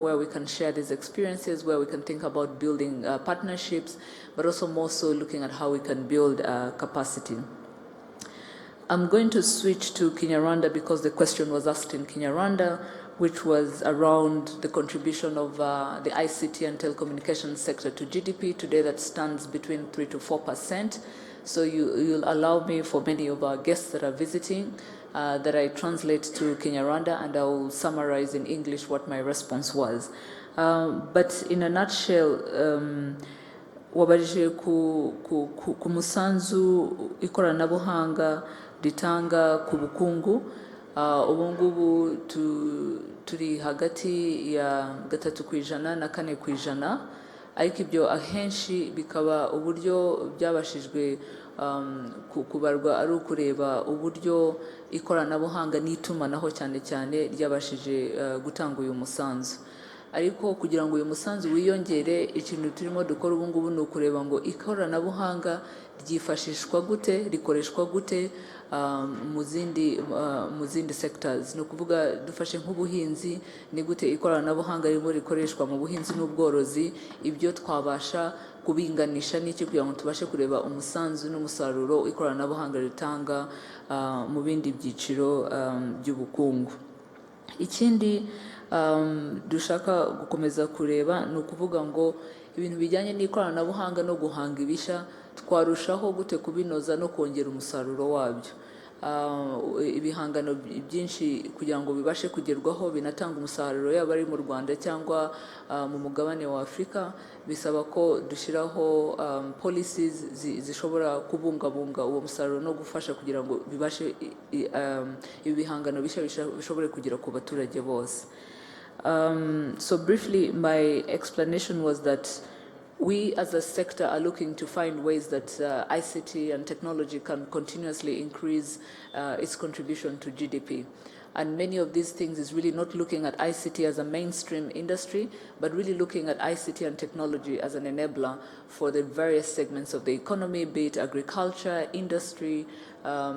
where we can share these experiences, where we can think about building partnerships, but also more so looking at how we can build capacity. I'm going to switch to Kinyarwanda because the question was asked in Kinyarwanda, which was around the contribution of the ICT and telecommunications sector to GDP. Today that stands between 3 to 4%. So you'll allow me, for many of our guests that are visiting, that I translate to Kinyarwanda, and I will summarize in English what my response was. But in a nutshell, wabajije ku musanzu ikoranabuhanga ritanga ku bukungu. Ubu ngubu turi hagati ya 3% na 4%, ariko ibyo ahenshi bikaba uburyo byabashijwe kubarwa ari ukureba uburyo ikoranabuhanga n'itumanaho cyane cyane ryabashije gutanga uyu musanzu. Ariko kugira ngo uyu musanzu wiyongere, ikintu turimo dukora ubu ngubu ni ukureba ngo ikoranabuhanga ryifashishwa gute, rikoreshwa gute mu zindi sectors. Ni ukuvuga dufashe nk'ubuhinzi, ni gute ikoranabuhanga ririmo rikoreshwa mu buhinzi n'ubworozi, ibyo twabasha kubinganisha n'iki kugira ngo tubashe kureba umusanzu n'umusaruro ikoranabuhanga ritanga mu bindi byiciro by'ubukungu. Ikindi dushaka gukomeza kureba ni ukuvuga ngo ibintu bijyanye n'ikoranabuhanga no guhanga ibishya twarushaho gute kubinoza no kongera umusaruro wabyo. Ibihangano byinshi kugira ngo bibashe kugerwaho binatanga umusaruro, yaba ari mu Rwanda cyangwa mu mugabane wa Afurika, bisaba ko dushyiraho policies zishobora kubungabunga uwo musaruro no gufasha kugira ngo bibashe ibihangano bishya bishobore kugera ku baturage bose. So briefly, my explanation was that we as a sector are looking to find ways that ICT and technology can continuously increase its contribution to GDP. And many of these things is really not looking at ICT as a mainstream industry, but really looking at ICT and technology as an enabler for the various segments of the economy, be it agriculture, industry,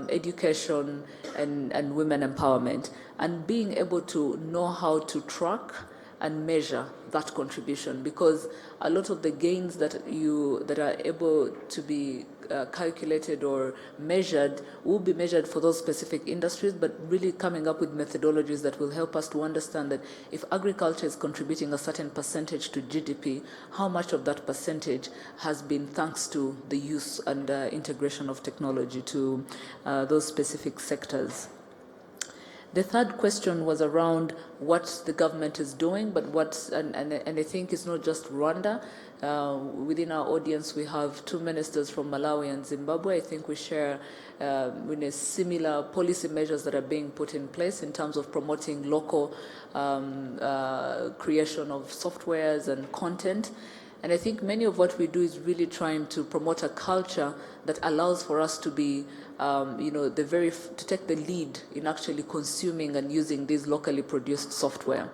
education, and women empowerment. And being able to know how to track and measure that contribution, because a lot of the gains that are able to be calculated or measured will be measured for those specific industries, but really coming up with methodologies that will help us to understand that if agriculture is contributing a certain percentage to GDP, how much of that percentage has been thanks to the use and integration of technology to those specific sectors. The third question was around what the government is doing, but and I think it's not just Rwanda. Within our audience, we have 2 ministers from Malawi and Zimbabwe. I think we share similar policy measures that are being put in place in terms of promoting local creation of softwares and content. And I think many of what we do is really trying to promote a culture that allows for us to be, to take the lead in actually consuming and using these locally produced software.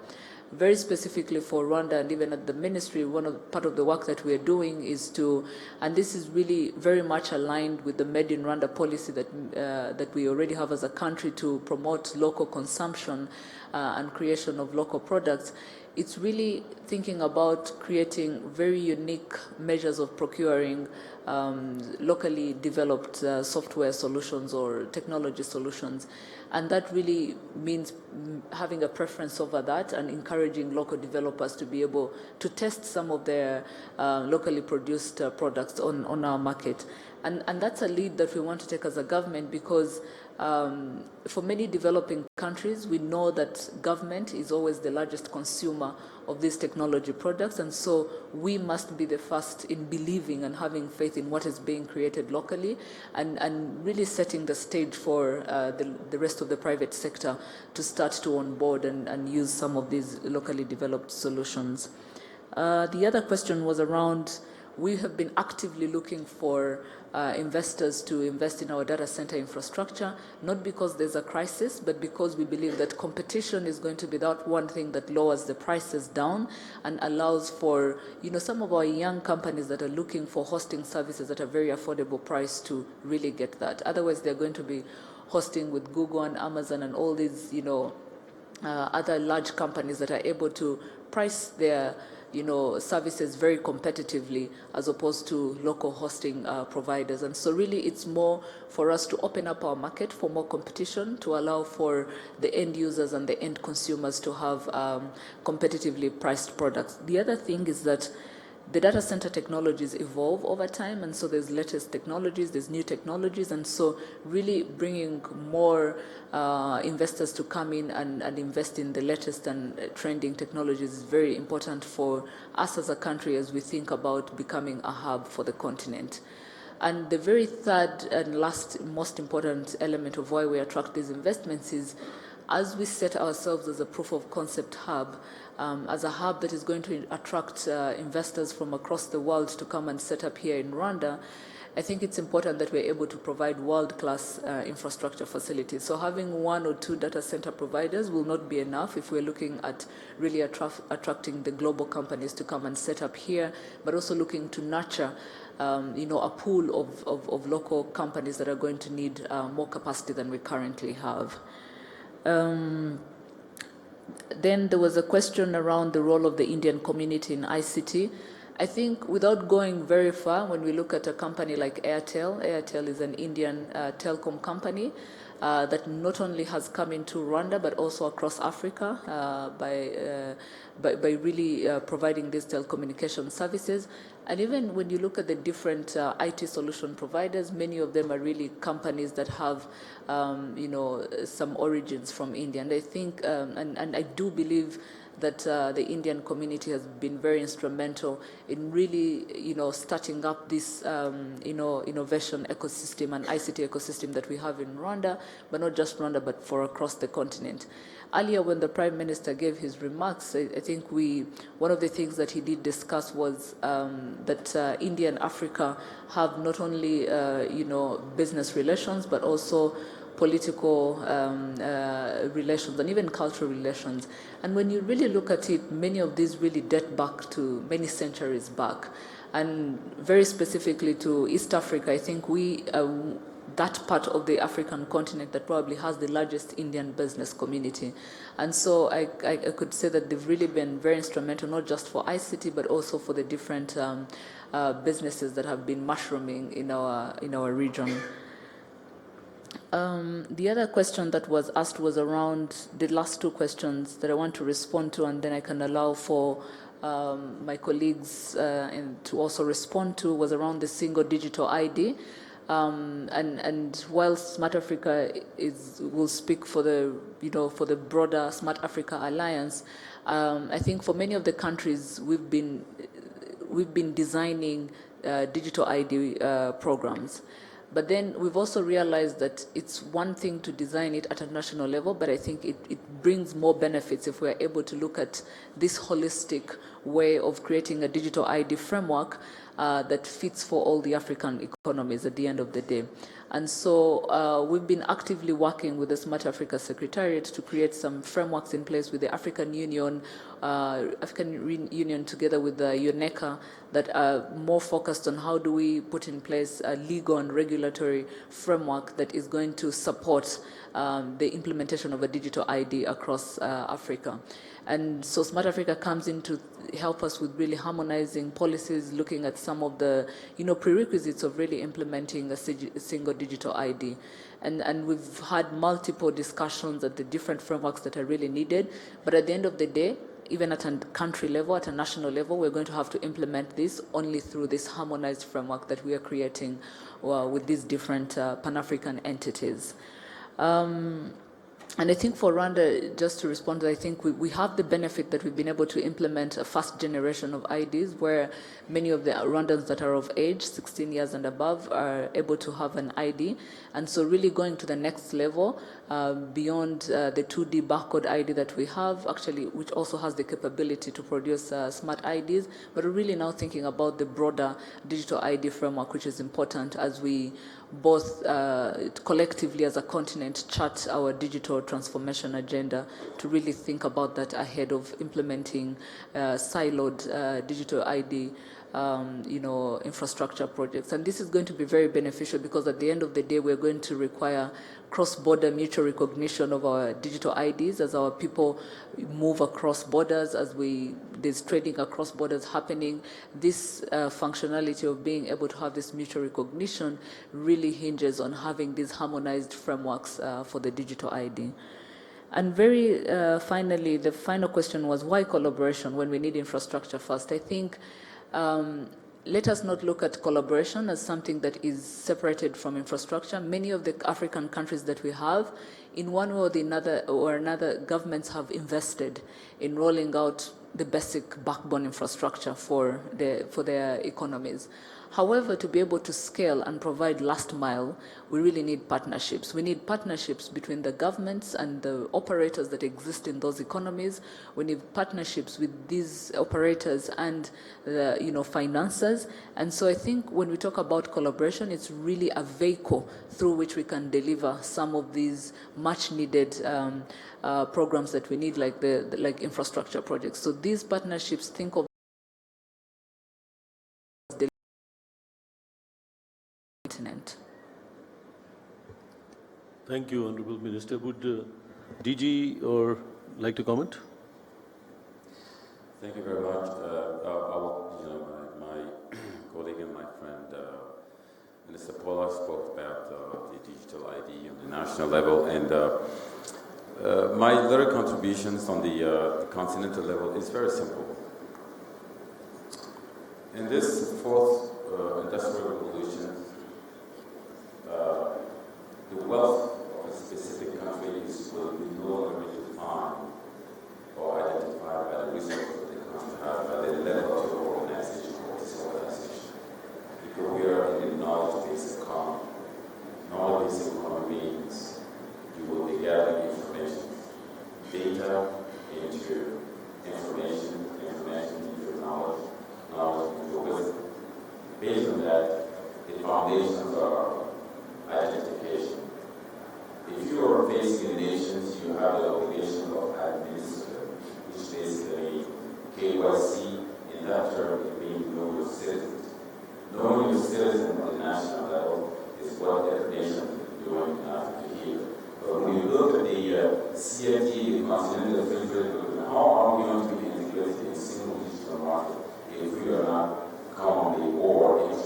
Very specifically for Rwanda and even at the ministry, part of the work that we are doing is to, and this is really very much aligned with the Made in Rwanda policy that we already have as a country to promote local consumption and creation of local products. It's really thinking about creating very unique measures of procuring locally developed software solutions or technology solutions. And that really means having a preference over that and encouraging local developers to be able to test some of their locally produced products on our market. And that's a lead that we want to take as a government, because for many developing countries, we know that government is always the largest consumer of these technology products, and so we must be the first in believing and having faith in what is being created locally, and really setting the stage for the rest of the private sector to start to onboard and use some of these locally developed solutions. The other question was around, we have been actively looking for investors to invest in our data center infrastructure, not because there's a crisis, but because we believe that competition is going to be that one thing that lowers the prices down and allows for, some of our young companies that are looking for hosting services at a very affordable price to really get that. Otherwise, they're going to be hosting with Google and Amazon and all these, other large companies that are able to price their services very competitively as opposed to local hosting providers. And so really it's more for us to open up our market for more competition, to allow for the end users and the end consumers to have competitively priced products. The other thing is that the data center technologies evolve over time, and so there's latest technologies, there's new technologies, and so really bringing more investors to come in and invest in the latest and trending technologies is very important for us as a country as we think about becoming a hub for the continent. And the very third and last most important element of why we attract these investments is as we set ourselves as a proof of concept hub, as a hub that is going to attract investors from across the world to come and set up here in Rwanda, I think it's important that we're able to provide world-class infrastructure facilities. So having one or two data center providers will not be enough if we're looking at really attracting the global companies to come and set up here, but also looking to nurture a pool of local companies that are going to need more capacity than we currently have. Then there was a question around the role of the Indian community in ICT. I think without going very far, when we look at a company like Airtel is an Indian telecom company that not only has come into Rwanda but also across Africa by really providing these telecommunication services. And even when you look at the different IT solution providers, many of them are really companies that have, some origins from India. And I think, and I do believe that the Indian community has been very instrumental in really, starting up this, innovation ecosystem and ICT ecosystem that we have in Rwanda, but not just Rwanda, but for across the continent. Earlier, when the Prime Minister gave his remarks, I think one of the things that he did discuss was that India and Africa have not only, business relations, but also political relations and even cultural relations. And when you really look at it, many of these really date back to many centuries back. And very specifically to East Africa, I think that part of the African continent that probably has the largest Indian business community. And so I could say that they've really been very instrumental, not just for ICT, but also for the different businesses that have been mushrooming in our region. The other question that was asked was around the last two questions that I want to respond to, and then I can allow for my colleagues to also respond to, was around the single digital ID. And while Smart Africa will speak for the broader Smart Africa Alliance, I think for many of the countries we've been designing digital ID programs. But then we've also realized that it's one thing to design it at a national level, but I think it brings more benefits if we're able to look at this holistic way of creating a digital ID framework that fits for all the African economies at the end of the day. And so we've been actively working with the Smart Africa Secretariat to create some frameworks in place with the African Union together with the UNECA that are more focused on how do we put in place a legal and regulatory framework that is going to support the implementation of a digital ID across Africa. And so Smart Africa comes in to help us with really harmonizing policies, looking at some of the prerequisites of really implementing a single digital ID. And we've had multiple discussions at the different frameworks that are really needed. But at the end of the day, even at a country level, at a national level, we're going to have to implement this only through this harmonized framework that we are creating with these different Pan-African entities. And I think for Rwanda, just to respond, I think we have the benefit that we've been able to implement a first generation of IDs where many of the Rwandans that are of age, 16 years and above, are able to have an ID. And so really going to the next level, beyond the 2D barcode ID that we have, actually, which also has the capability to produce smart IDs, but we're really now thinking about the broader digital ID framework, which is important as we both collectively as a continent chart our digital transformation agenda to really think about that ahead of implementing siloed digital ID infrastructure projects. And this is going to be very beneficial because at the end of the day, we're going to require cross-border mutual recognition of our digital IDs as our people move across borders, as there's trading across borders happening. This functionality of being able to have this mutual recognition really hinges on having these harmonized frameworks for the digital ID. And very finally, the final question was, why collaboration when we need infrastructure first? I think let us not look at collaboration as something that is separated from infrastructure. Many of the African countries that we have, in one way or another, governments have invested in rolling out the basic backbone infrastructure for their economies. However, to be able to scale and provide last mile, we really need partnerships. We need partnerships between the governments and the operators that exist in those economies. We need partnerships with these operators and the financiers. And so I think when we talk about collaboration, it's really a vehicle through which we can deliver some of these much needed programs that we need, like infrastructure projects. So these partnerships, think of continent. Thank you, Honorable Minister. Would DG like to comment? Thank you very much. My colleague and my friend, Minister Paula, spoke about the digital ID on the national level, and my little contributions on the continental level is very simple. In this fourth industrial revolution, the wealth of a specific country will be no longer defined or identified by the resources of the country, by the level of your organization or disorganization. Because we are in the knowledge-based economy. Knowledge-based economy means you will be gathering information, data into information into knowledge into wisdom. Based on that, the foundations are identification. If you are facing nations, you have the obligation of administering, which basically KYC, in that term, it means know your citizens. Knowing your citizens at the national level is what every nation is doing in Africa here. But when you look at the CFT, the Continental Free Trade Agreement, how are we going to be integrated in a single digital market if we are not commonly, or if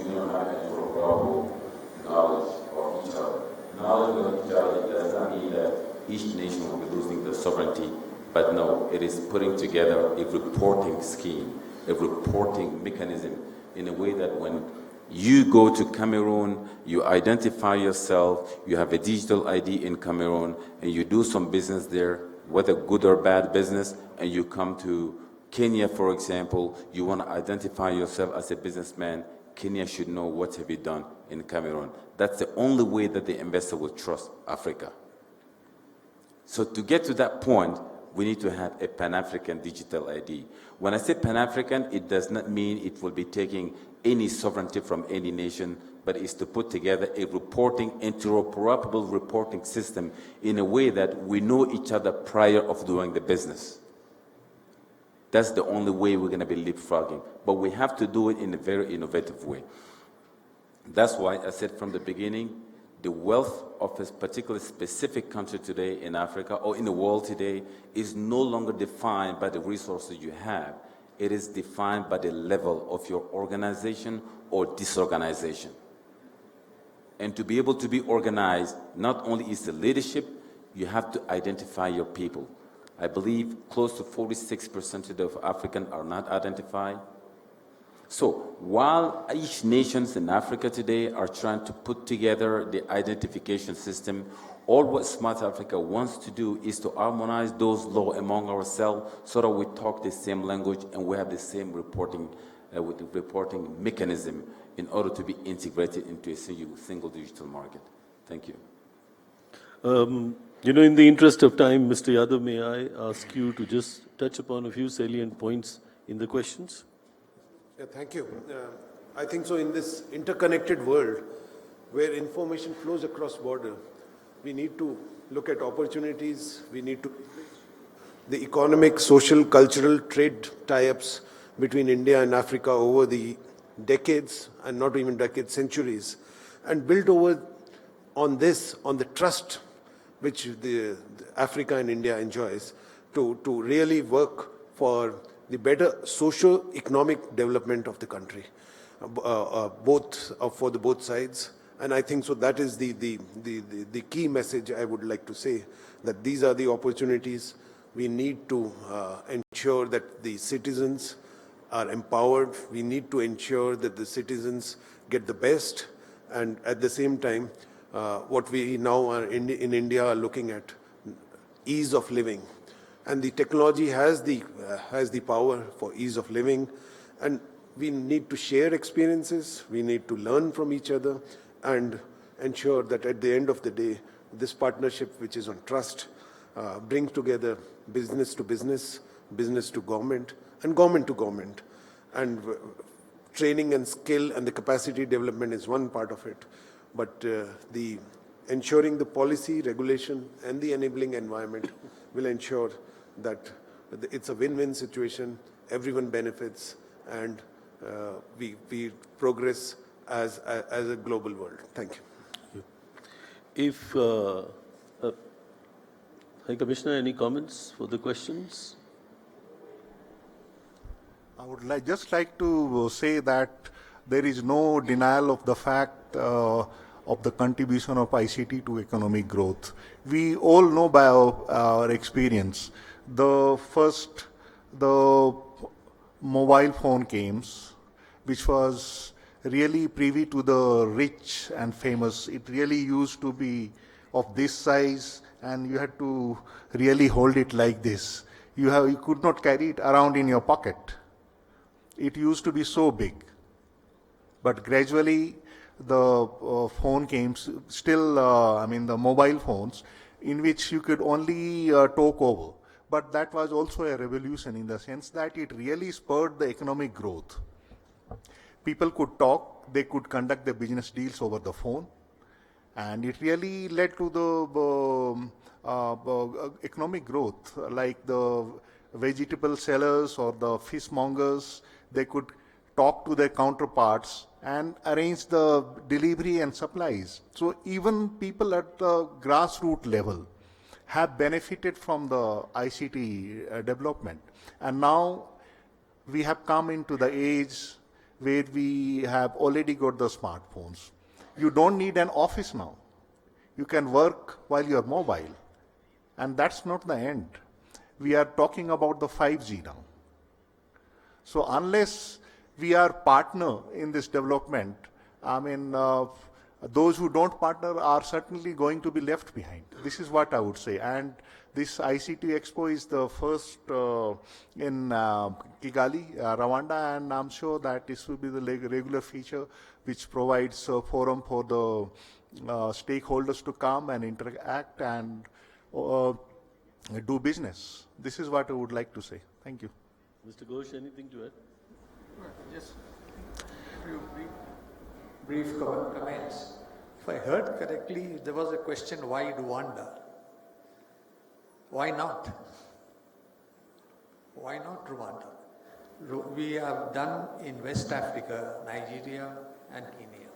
we don't have interoperable knowledge of each other? Knowledge of each other does not mean that each nation will be losing their sovereignty, but no, it is putting together a reporting scheme, a reporting mechanism in a way that when you go to Cameroon, you identify yourself, you have a digital ID in Cameroon, and you do some business there, whether good or bad business, and you come to Kenya, for example, you want to identify yourself as a businessman, Kenya should know what have you done in Cameroon. That's the only way that the investor will trust Africa. So to get to that point, we need to have a Pan-African digital ID. When I say Pan-African, it does not mean it will be taking any sovereignty from any nation, but it's to put together a interoperable reporting system in a way that we know each other prior of doing the business. That's the only way we're going to be leapfrogging. But we have to do it in a very innovative way. That's why I said from the beginning, the wealth of a particular specific country today in Africa or in the world today is no longer defined by the resources you have. It is defined by the level of your organization or disorganization. And to be able to be organized, not only is the leadership, you have to identify your people. I believe close to 46% of Africans are not identified. So while each nations in Africa today are trying to put together the identification system, all what Smart Africa wants to do is to harmonize those laws among ourselves so that we talk the same language and we have the same reporting mechanism in order to be integrated into a single digital market. Thank you. In the interest of time, Mr. Yadav, may I ask you to just touch upon a few salient points in the questions? Yeah, thank you. I think so in this interconnected world where information flows across border, we need to look at opportunities, we need to the economic, social, cultural, trade tie-ups between India and Africa over the decades, and not even decades, centuries, and built on the trust which the Africa and India enjoys, to really work for the better socio-economic development of the country, for the both sides. And I think so that is the key message I would like to say, that these are the opportunities. We need to ensure that the citizens are empowered. We need to ensure that the citizens get the best, and at the same time, what we now are in India are looking at ease of living, and the technology has the power for ease of living, and we need to share experiences. We need to learn from each other and ensure that at the end of the day, this partnership, which is on trust, brings together business to business, business to government, and government to government. And training and skill and the capacity development is one part of it. But the ensuring the policy, regulation, and the enabling environment will ensure that it's a win-win situation, everyone benefits, and we progress as a global world. Thank you. If, High Commissioner, any comments for the questions? I would just like to say that there is no denial of the fact of the contribution of ICT to economic growth. We all know by our experience, the mobile phone games, which was really privy to the rich and famous. It really used to be of this size, and you had to really hold it like this. You could not carry it around in your pocket. It used to be so big. But gradually, the phone games, still, the mobile phones, in which you could only talk over. But that was also a revolution in the sense that it really spurred the economic growth. People could talk, they could conduct their business deals over the phone, and it really led to the economic growth, like the vegetable sellers or the fishmongers. They could talk to their counterparts and arrange the delivery and supplies. So even people at the grassroots level have benefited from the ICT development. And now we have come into the age where we have already got the smartphones. You don't need an office now. You can work while you're mobile. And that's not the end. We are talking about the 5G now. So unless we are partner in this development, those who don't partner are certainly going to be left behind. This is what I would say. And this ICT Expo is the first in Kigali, Rwanda, and I'm sure that this will be the regular feature which provides a forum for the stakeholders to come and interact and do business. This is what I would like to say. Thank you. Mr. Ghosh, anything to add? Just a few brief comments. If I heard correctly, there was a question, why Rwanda? Why not? Why not Rwanda? We have done in West Africa, Nigeria and Kenya.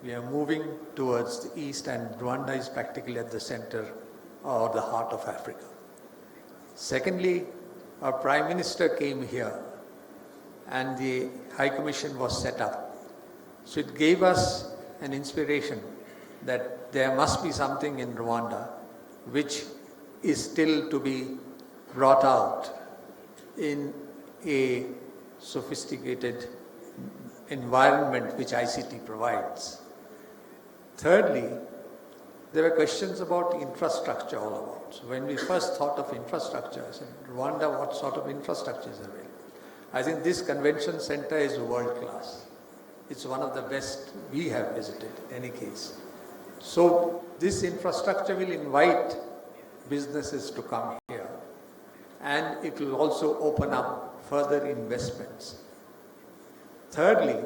We are moving towards the east, and Rwanda is practically at the center or the heart of Africa. Secondly, our Prime Minister came here and the High Commission was set up. So it gave us an inspiration that there must be something in Rwanda which is still to be brought out in a sophisticated environment which ICT provides. Thirdly, there were questions about infrastructure all about. So when we first thought of infrastructure, I said, Rwanda, what sort of infrastructure is available? I think this convention center is world class. It's one of the best we have visited in any case. So this infrastructure will invite businesses to come here, and it will also open up further investments. Thirdly,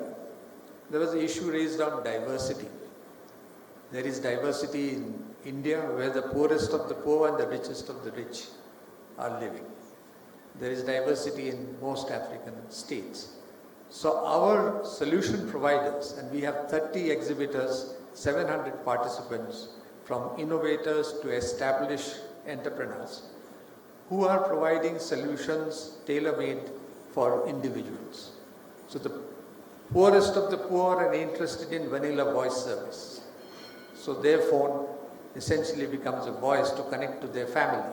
there was the issue raised on diversity. There is diversity in India where the poorest of the poor and the richest of the rich are living. There is diversity in most African states. So our solution providers, and we have 30 exhibitors, 700 participants, from innovators to established entrepreneurs, who are providing solutions tailor-made for individuals. So the poorest of the poor are interested in vanilla voice service. So their phone essentially becomes a voice to connect to their family.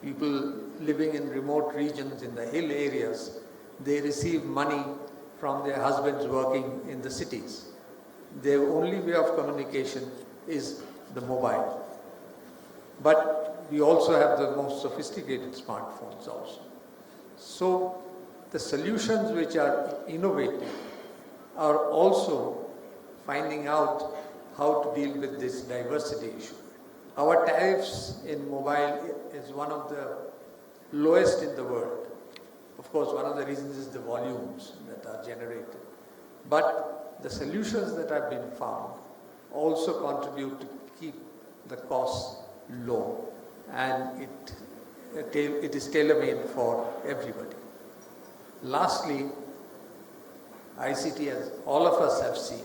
People living in remote regions in the hill areas, they receive money from their husbands working in the cities. Their only way of communication is the mobile. But we also have the most sophisticated smartphones also. So the solutions which are innovative are also finding out how to deal with this diversity issue. Our tariffs in mobile is one of the lowest in the world. Of course, one of the reasons is the volumes that are generated. But the solutions that have been found also contribute to keep the costs low, and it is tailor-made for everybody. Lastly, ICT, as all of us have seen,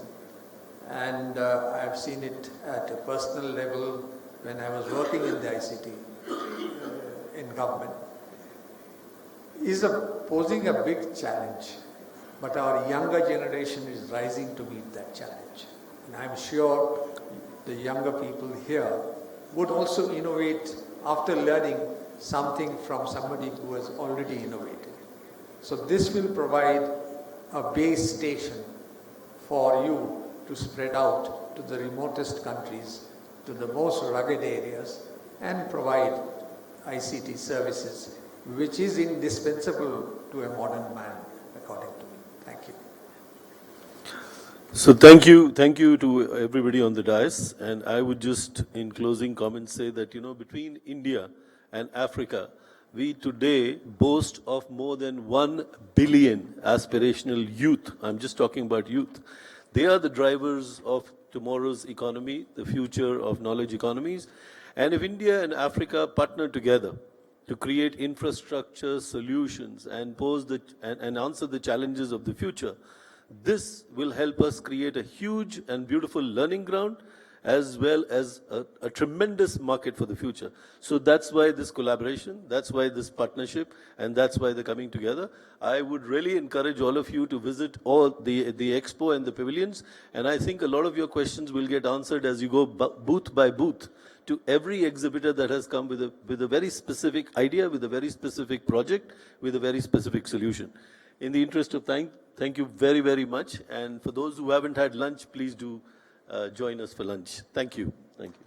and I've seen it at a personal level when I was working in the ICT in government, is posing a big challenge. But our younger generation is rising to meet that challenge. And I'm sure the younger people here would also innovate after learning something from somebody who has already innovated. So this will provide a base station for you to spread out to the remotest countries, to the most rugged areas, and provide ICT services, which is indispensable to a modern man, according to me. Thank you. So thank you to everybody on the dais. And I would just, in closing comments, say that, between India and Africa, we today boast of more than 1 billion aspirational youth. I'm just talking about youth. They are the drivers of tomorrow's economy, the future of knowledge economies. And if India and Africa partner together to create infrastructure solutions and and answer the challenges of the future, this will help us create a huge and beautiful learning ground, as well as a tremendous market for the future. So that's why this collaboration, that's why this partnership, and that's why they're coming together. I would really encourage all of you to visit all the expo and the pavilions, and I think a lot of your questions will get answered as you go booth by booth to every exhibitor that has come with a very specific idea, with a very specific project, with a very specific solution. In the interest of time, thank you very, very much. And for those who haven't had lunch, please do join us for lunch. Thank you. Thank you.